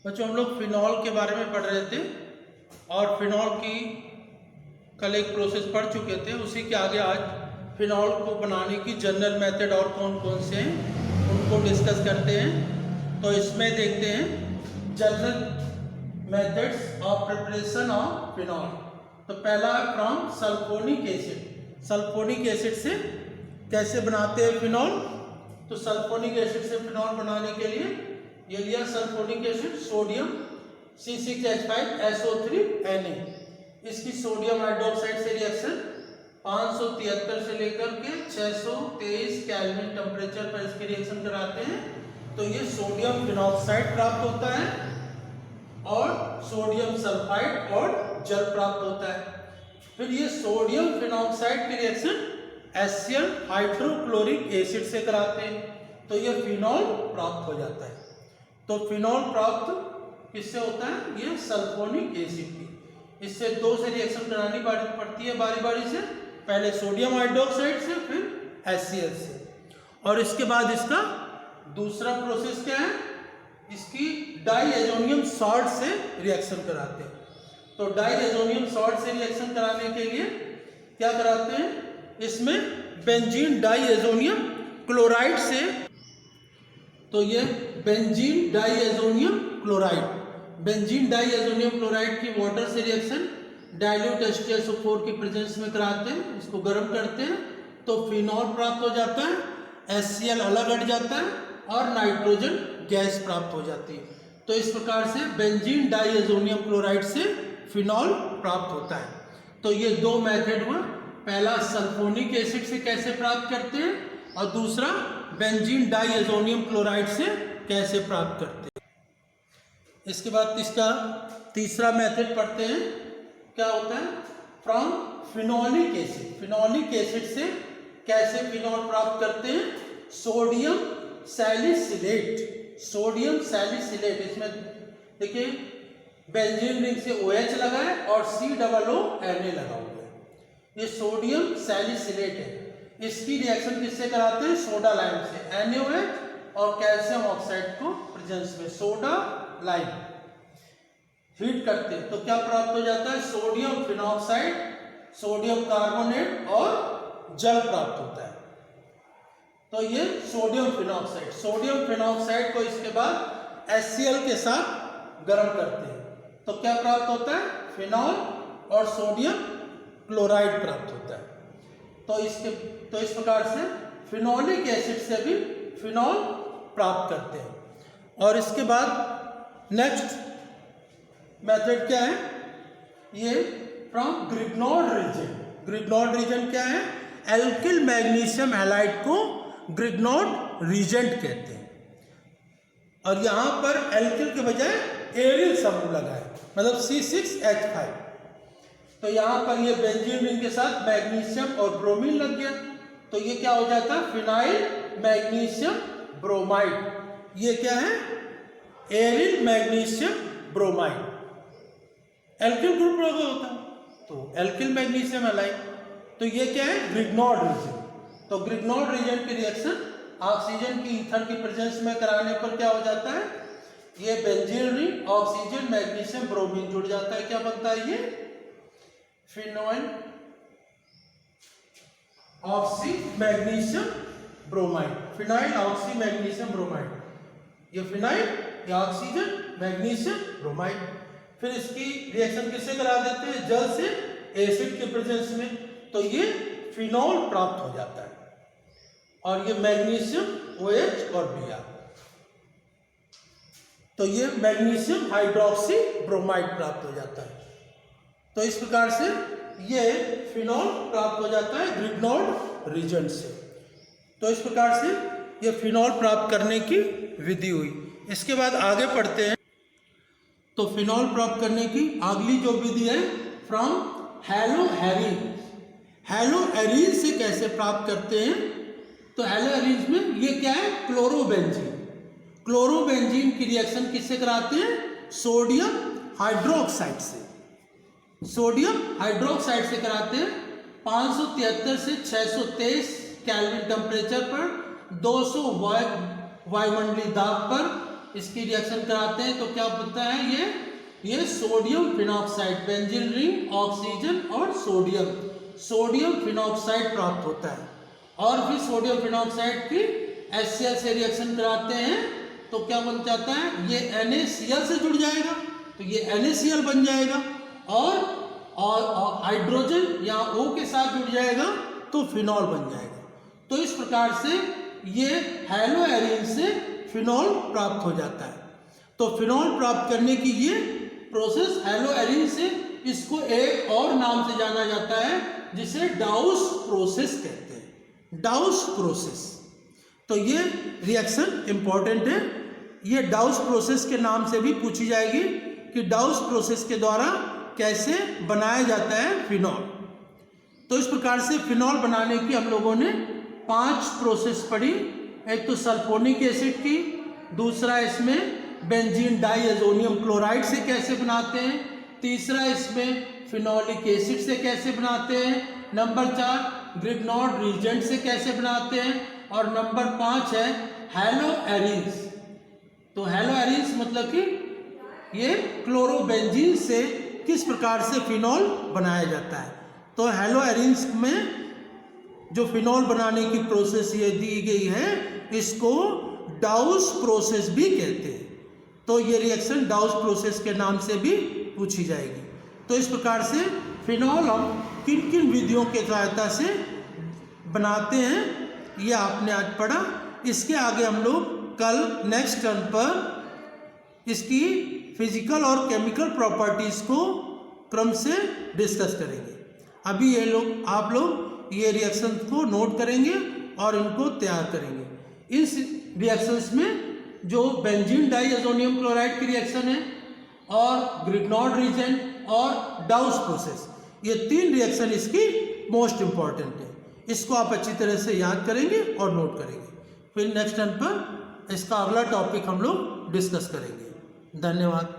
बच्चों हम लोग फिनॉल के बारे में पढ़ रहे थे और फिनॉल की कल एक प्रोसेस पढ़ चुके थे। उसी के आगे आज फिनॉल को बनाने की जनरल मेथड और कौन कौन से हैं उनको डिस्कस करते हैं। तो इसमें देखते हैं general methods of preparation of phenol. तो पहला है from sulphonic acid. Sulphonic acid से कैसे बनाते हैं फिनॉल। तो सल्फोनिक एसिड से फिनॉल बनाने के लिए ये लिया सल्फोनिक एसिड, सोडियम C6H5SO3Na। इसकी सोडियम हाइड्रोक्साइड से रिएक्शन 573 से लेकर के 623 केल्विन टेम्परेचर पर इसके रिएक्शन कराते हैं। तो ये सोडियम फिनॉक्साइड प्राप्त होता है और सोडियम सल्फाइड और जल प्राप्त होता है। फिर ये सोडियम फिनॉक्साइड की रिएक्शन HCl हाइड्रोक्लोरिक एसिड से कराते हैं तो ये फिनॉल प्राप्त हो जाता है। तो फिनॉल प्राप्त किससे होता है, ये सल्फोनिक एसिड की। इससे दो से रिएक्शन करानी पड़ती है बारी बारी से, पहले सोडियम हाइड्रोक्साइड से फिर HCl से। और इसके बाद इसका दूसरा प्रोसेस क्या है, इसकी डाईएजोनियम सॉल्ट से रिएक्शन कराते हैं। तो डाईएजोनियम सॉल्ट से रिएक्शन कराने के लिए क्या कराते हैं, इसमें बेंजीन डाईएजोनियम क्लोराइड से। तो ये benzene diazonium chloride, benzene diazonium chloride की वाटर से रिएक्शन डाइल्यूट H2SO4 की प्रेजेंस में कराते हैं, इसको गर्म करते हैं तो फिनॉल प्राप्त हो जाता है, HCl अलग हट जाता है और नाइट्रोजन गैस प्राप्त हो जाती है। तो इस प्रकार से बेंजीन डाईएजोनियम क्लोराइड से फिनॉल प्राप्त होता है। तो ये दो मेथड हुआ, पहला सल्फोनिक एसिड से कैसे प्राप्त करते हैं और दूसरा बेंजीन डाईएजोनियम क्लोराइड से कैसे प्राप्त करते हैं। इसके बाद इसका तीसरा मेथड पढ़ते हैं, क्या होता है from phenolic acid. Phenolic acid से कैसे फिनॉल प्राप्त करते हैं, सोडियम सैलिसिलेट। सोडियम सैलिसिलेट, इसमें देखिए बेंजीन रिंग से OH लगा है और COONA लगा हुआ है, ये सोडियम सैलिसिलेट है। इसकी रिएक्शन किससे कराते हैं, सोडा लाइम से, NaOH और कैल्शियम ऑक्साइड को प्रेजेंस में सोडा लाइम हीट करते हैं तो क्या प्राप्त हो जाता है, सोडियम फिनॉक्साइड, सोडियम कार्बोनेट और जल प्राप्त होता है। तो ये सोडियम फिनॉक्साइड, सोडियम फिनॉक्साइड को इसके बाद HCl के साथ गर्म करते हैं तो क्या प्राप्त होता है, फिनॉल और सोडियम क्लोराइड प्राप्त होता है। तो इस प्रकार से फिनोलिक एसिड से भी फिनॉल प्राप्त करते हैं। और इसके बाद नेक्स्ट मेथड क्या है, ये फ्रॉम ग्रिग्नॉर्ड रीजन। ग्रिग्नॉर्ड रीजन क्या है, एल्किल मैग्नीशियम हैलाइड को ग्रिग्नॉर्ड रीजेंट कहते हैं। और यहां पर एल्किल के बजाय एरिल समूह लगा है, मतलब C6H5। तो यहां पर ये बेंजीन रिंग के साथ मैग्नीशियम और ब्रोमीन लग गया तो ये क्या हो जाता है, फिनाइल मैग्नीशियम ब्रोमाइड। ये क्या है, aryl magnesium bromide. Alkyl group लगा होता है तो एल्किल मैग्नीशियम हैलाइड। तो ये क्या है, ग्रिग्नॉर्ड रीजन। तो ग्रिग्नॉर्ड रीजन की रिएक्शन ऑक्सीजन की ईथर की प्रेजेंस में कराने पर क्या हो जाता है, ये benzene ring oxygen magnesium bromine जुड़ जाता है, क्या बनता है, ये phenyl oxy magnesium bromide, phenyl oxy magnesium bromide. ये फिनाइल, ये ऑक्सीजन, मैग्नीशियम ब्रोमाइड। फिर इसकी रिएक्शन किससे करा देते हैं, जल से एसिड के प्रेजेंस में तो ये फिनॉल प्राप्त हो जाता है और ये मैग्नीशियम OH और Br। तो ये मैग्नीशियम हाइड्रोक्सी ब्रोमाइड प्राप्त हो जाता है। तो इस प्रकार से ये फिनॉल प्राप्त हो जाता है ग्रिग्नॉर्ड रीजन से। तो इस प्रकार से ये फिनॉल प्राप्त करने की विधि हुई। इसके बाद आगे पढ़ते हैं। तो फिनॉल प्राप्त करने की अगली जो विधि है फ्रॉम हैलोएरीन। हैलोएरीन से कैसे प्राप्त करते हैं, तो हैलोएरीन में ये क्या है, क्लोरोबेंजीन। क्लोरोबेंजीन की रिएक्शन किससे कराते हैं, सोडियम हाइड्रोक्साइड से। सोडियम हाइड्रोक्साइड से कराते हैं 573 से 623 केल्विन टेम्परेचर पर 200 वायुमंडलीय दाब पर इसकी रिएक्शन कराते हैं तो क्या होता है, ये sodium phenoxide, benzene ring, oxygen और सोडियम फिनॉक्साइड प्राप्त होता है। और फिर सोडियम फिनॉक्साइड की HCl से रिएक्शन कराते हैं तो क्या बन जाता है, ये NaCl से जुड़ जाएगा तो ये NaCl बन जाएगा, और हाइड्रोजन या O के साथ जुड़ जाएगा तो फिनॉल बन जाएगा। तो इस प्रकार से ये हैलोएरिन से फिनॉल प्राप्त हो जाता है। तो फिनॉल प्राप्त करने की ये प्रोसेस हैलोएरिन से, इसको एक और नाम से जाना जाता है जिसे डाउस प्रोसेस कहते हैं, डाउस प्रोसेस। तो ये रिएक्शन इंपॉर्टेंट है। ये डाउस प्रोसेस के नाम से भी पूछी जाएगी कि डाउस प्रोसेस के द्वारा कैसे बनाया जाता है फिनॉल। तो इस प्रकार से फिनॉल बनाने की हम लोगों ने 5 प्रोसेस पढ़ी। एक तो सल्फोनिक एसिड की, दूसरा इसमें बेंजीन डाइएजोनियम क्लोराइड से कैसे बनाते हैं, तीसरा इसमें फिनोलिक एसिड से कैसे बनाते हैं, नंबर 4 ग्रिग्नॉर्ड रीजेंट से कैसे बनाते हैं, और नंबर 5 है हैलोएरिन्स। तो हैलोएरिन्स मतलब कि ये क्लोरोबेंजीन से किस प्रकार से फिनॉल बनाया जाता है। तो हैलोएरिन्स में जो फिनॉल बनाने की प्रोसेस ये दी गई है, इसको डाउस प्रोसेस भी कहते हैं। तो ये रिएक्शन डाउस प्रोसेस के नाम से भी पूछी जाएगी। तो इस प्रकार से फिनॉल हम किन किन विधियों के सहायता से बनाते हैं, ये आपने आज पढ़ा। इसके आगे हम लोग कल नेक्स्ट टर्न पर इसकी फिजिकल और केमिकल प्रॉपर्टीज़ को क्रम से डिस्कस करेंगे। अभी आप लोग ये रिएक्शन को नोट करेंगे और इनको तैयार करेंगे। इस रिएक्शंस में जो बेंजीन डाइएजोनियम क्लोराइड की रिएक्शन है और ग्रिग्नॉर्ड रीजेंट और डाउस प्रोसेस, ये 3 रिएक्शन इसकी मोस्ट इंपॉर्टेंट है। इसको आप अच्छी तरह से याद करेंगे और नोट करेंगे। फिर नेक्स्ट टर्न पर इसका अगला टॉपिक हम लोग डिस्कस करेंगे। धन्यवाद।